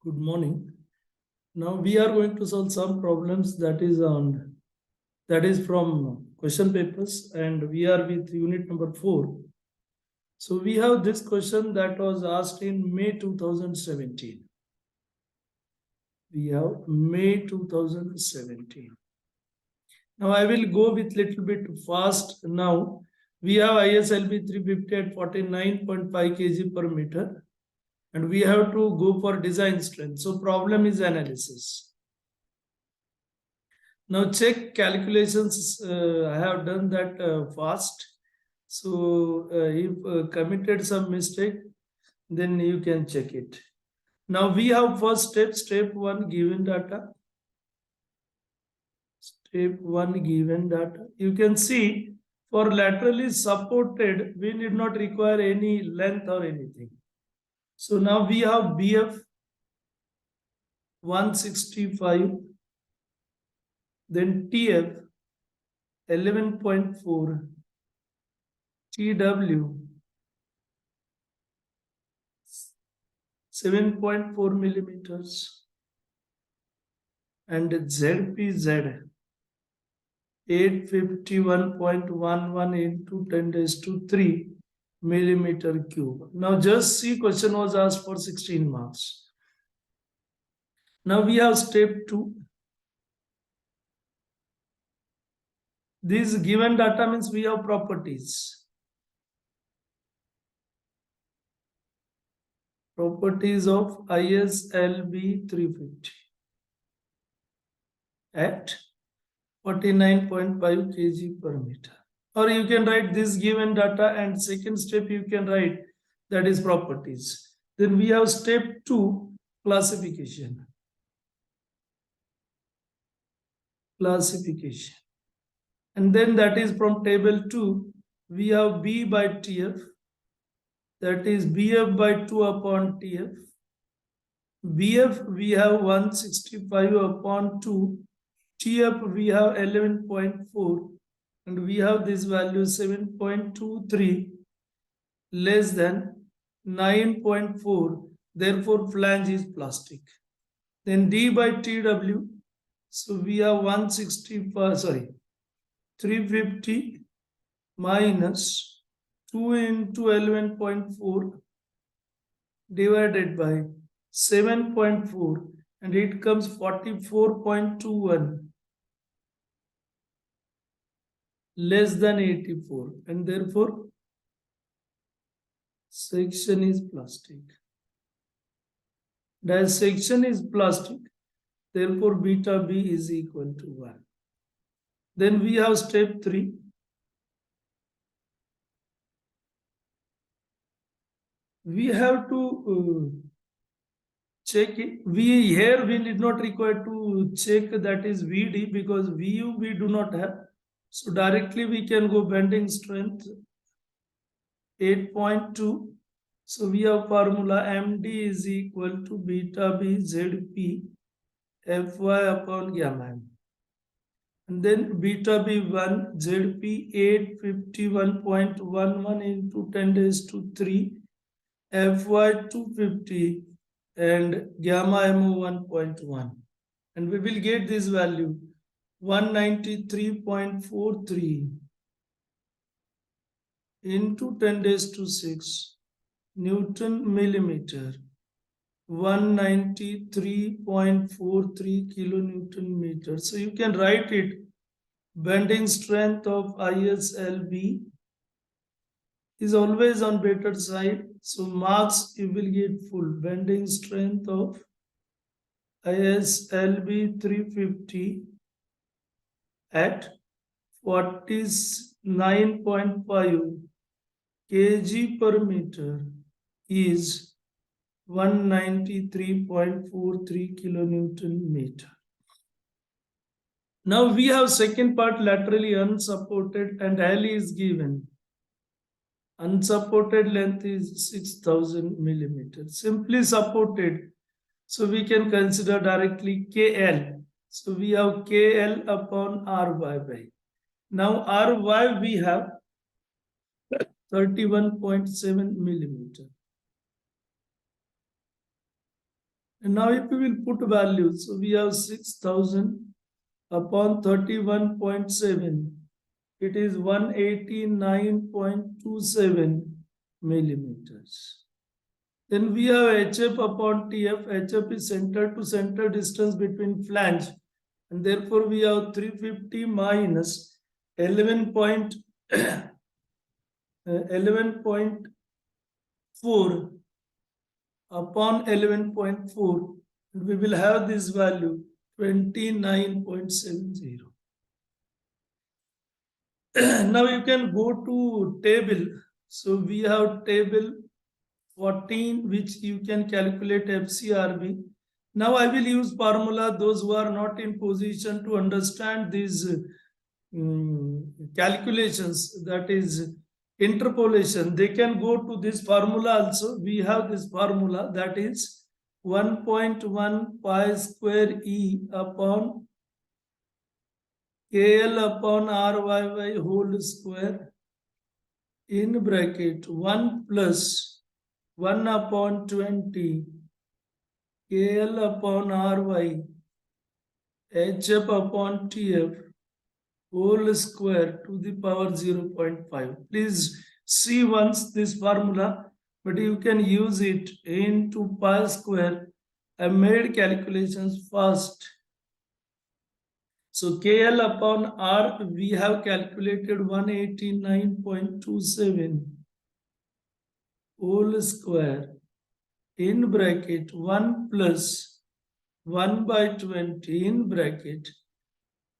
Good morning. Now we are going to solve some problems that is from question papers, and we are with unit number 4. So we have this question that was asked in May 2017. We have May 2017. Now I will go with little bit fast now. We have ISLB 350 at 49.5 kg per meter. And we have to go for design strength. So problem is analysis. Now check calculations. I have done that fast. So if committed some mistake, then you can check it. Now we have first step 1 given data. Step 1 given data. You can see for laterally supported, we need not require any length or anything. So now we have BF 165, then TF 11.4, TW 7.4 millimeters, and ZPZ 851.11 into 10 raised to 3 millimeter cube. Now just see, question was asked for 16 marks. Now we have step 2. This given data means we have properties. Properties of ISLB 350 at 49.5 kg per meter. Or you can write this given data, and second step you can write that is properties. Then we have step 2, classification. Classification. And then that is from table 2, we have B by TF, that is BF by 2 upon TF. BF we have 165 upon 2, TF we have 11.4, and we have this value 7.23 less than 9.4, therefore flange is plastic. Then D by TW, so we have 350 minus 2 into 11.4 divided by 7.4, and it comes 44.21 less than 84, and therefore section is plastic. As section is plastic, therefore beta B is equal to 1. Then we have step 3. We have to check it. We did not require to check that is VD, because VU we do not have. So directly we can go bending strength 8.2. So we have formula MD is equal to beta B ZP Fy upon gamma m. And then beta B1 ZP 851.11 into 10 raised to 3 Fy 250 and gamma MO 1.1. And we will get this value 193.43 into 10 raised to 6 Newton millimeter, 193.43 kilonewton meter. So you can write it, bending strength of ISLB is always on better side. So marks you will get full. Bending strength of ISLB 350 at 49.5 kg per meter is 193.43 kilonewton meter. Now we have second part, laterally unsupported, and L is given. Unsupported length is 6000 millimeters. Simply supported, so we can consider directly KL. So we have KL upon RY. Now RY we have 31.7 millimeter. And now if we will put values, so we have 6,000 upon 31.7. It is 189.27 millimeters. Then we have HF upon TF. HF is center to center distance between flange. And therefore we have 350 minus 11.4 upon 11.4. And we will have this value 29.70. Now you can go to table. So we have table 14, which you can calculate FCRB. Now I will use formula. Those who are not in position to understand these calculations, that is interpolation, they can go to this formula also. We have this formula, that is 1.1 pi square E upon KL upon RYY whole square in bracket 1 plus 1 upon 20 KL upon RY HF upon TF whole square to the power 0.5. Please see once this formula, but you can use it into pi square. I made calculations first. So KL upon R, we have calculated 189.27 whole square in bracket 1 plus 1 by 20 in bracket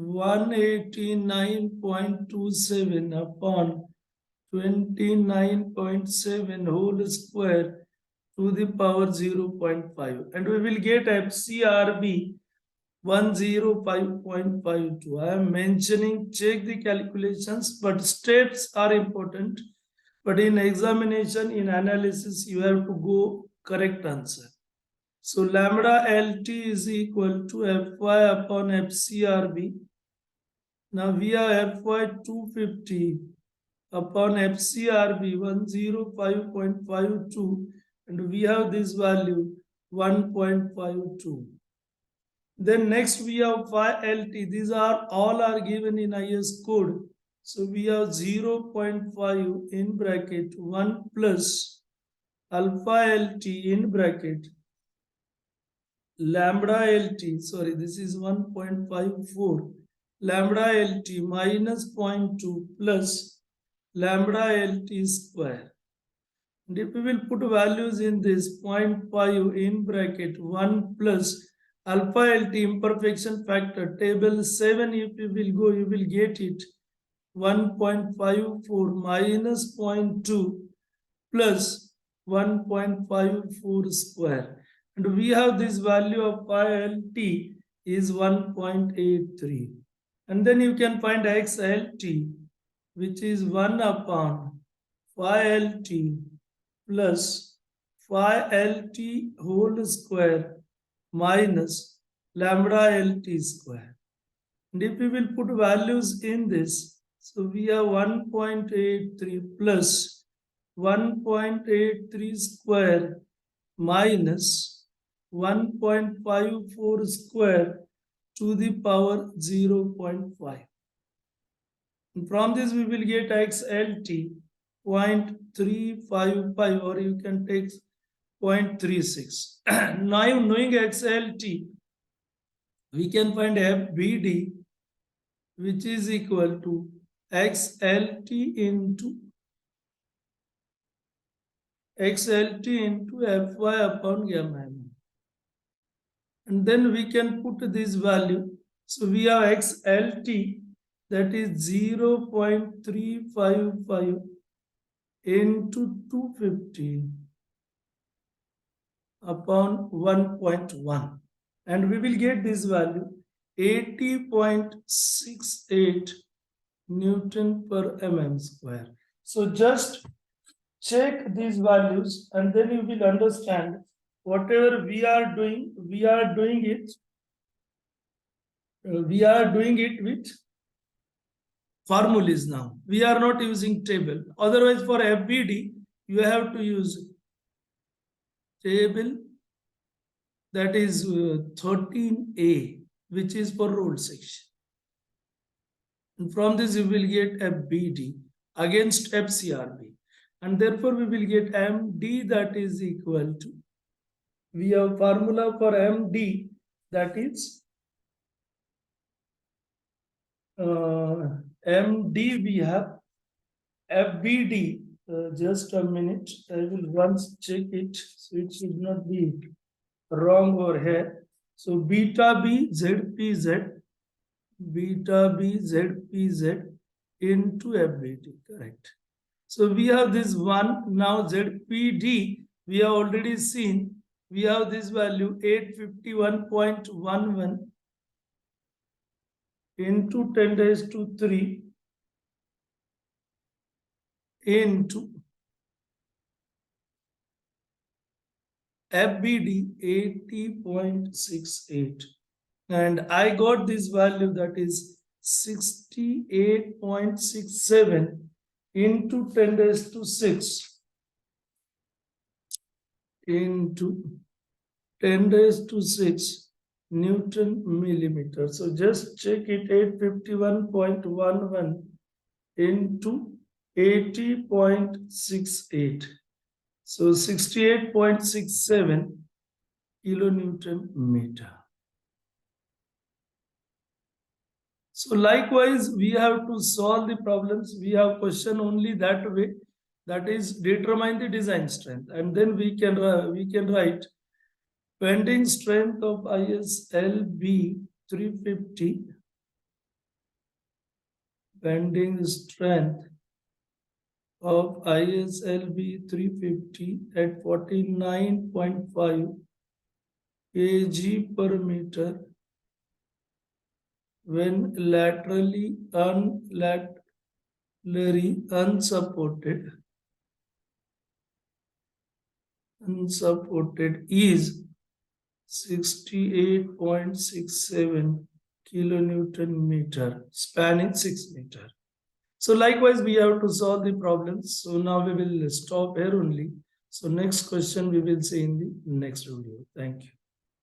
189.27 upon 29.7 whole square to the power 0.5. And we will get FCRB 105.52. I am mentioning, check the calculations, but steps are important. But in examination, in analysis, you have to go correct answer. So lambda LT is equal to Fy upon FCRB. Now we have Fy 250 upon FCRB 105.52, and we have this value 1.52. Then next we have phi LT. These are all are given in IS code. So we have 0.5 in bracket 1 plus alpha LT in bracket lambda LT. Sorry, this is 1.54. Lambda LT minus 0.2 plus lambda LT square. And if we will put values in this 0.5 in bracket 1 plus alpha LT imperfection factor, table 7, if you will go, you will get it 1.54 minus 0.2 plus 1.54 square. And we have this value of phi LT is 1.83. And then you can find XLT, which is 1 upon phi LT plus phi LT whole square minus lambda LT square. And if we will put values in this, so we have 1.83 plus 1.83 square minus 1.54 square to the power 0.5. And from this we will get XLT 0.355, or you can take 0.36. Now knowing XLT, we can find FBD, which is equal to XLT into Fy upon gamma m. And then we can put this value. So we have XLT, that is 0.355 into 250 upon 1.1. And we will get this value 80.68 Newton per mm square. So just check these values, and then you will understand whatever we are doing it with formulas now. We are not using table. Otherwise, for FBD, you have to use table that is 13A, which is for road section. And from this you will get FBD against FCRB. And therefore we will get MD that is equal to, we have formula for MD that is MD we have FBD. Just a minute, I will once check it so it should not be wrong over here. So beta B ZPZ, beta B ZPZ into FBD, correct. So we have this one, now ZPD, we have already seen, we have this value 851.11 into 10 raised to 3 into FBD 80.68. And I got this value that is 68.67 into 10 raised to 6 into 10 raised to 6 Newton millimeter. So just check it, 851.11 into 80.68. So 68.67 kilonewton meter. So likewise, we have to solve the problems. We have question only that way, that is determine the design strength, and then we can write bending strength of ISLB 350, bending strength of ISLB 350 at 49.5 kg per meter when laterally unsupported is 68.67 kilonewton meter, spanning 6 meter. So likewise, we have to solve the problems. So now we will stop here only. So next question we will see in the next video. Thank you.